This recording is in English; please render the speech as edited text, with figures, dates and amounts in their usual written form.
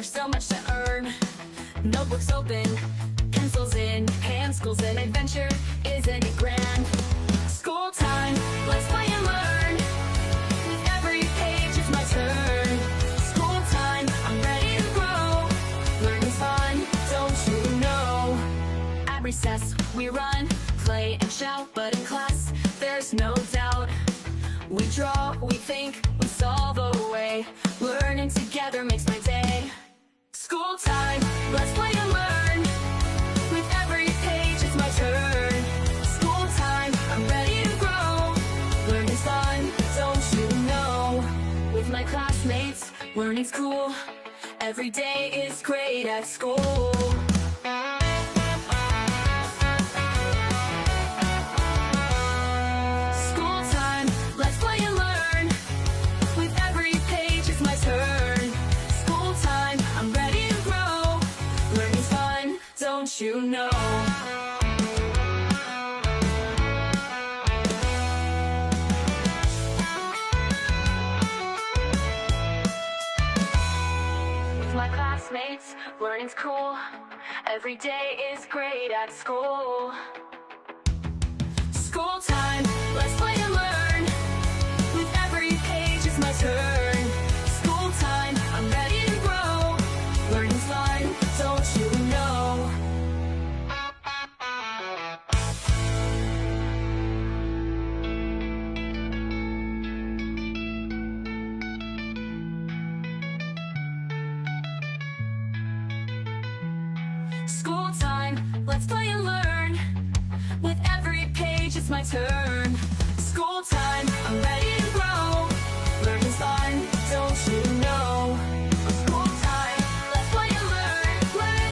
there's so much to earn. Notebooks open, pencils in hand, school's an adventure, isn't it grand? School time, let's play and learn. With every page it's my turn. School time, I'm ready to grow. Learning's fun, don't you know? At recess we run, play and shout, but in class there's no doubt. We draw, we think, we solve away. Learning together makes my day. School time, let's play and learn. With every page it's my turn. School time, I'm ready to grow. Learning's fun, don't you know? With my classmates, learning's cool. Every day is great at school. Don't you know? With my classmates, learning's cool. Every day is great at school. School time, let's play and learn. With every page it's my turn. School time, I'm ready to grow. Learning's fun, don't you know? School time, let's play and learn. With every page it's my turn. School time, I'm ready to grow.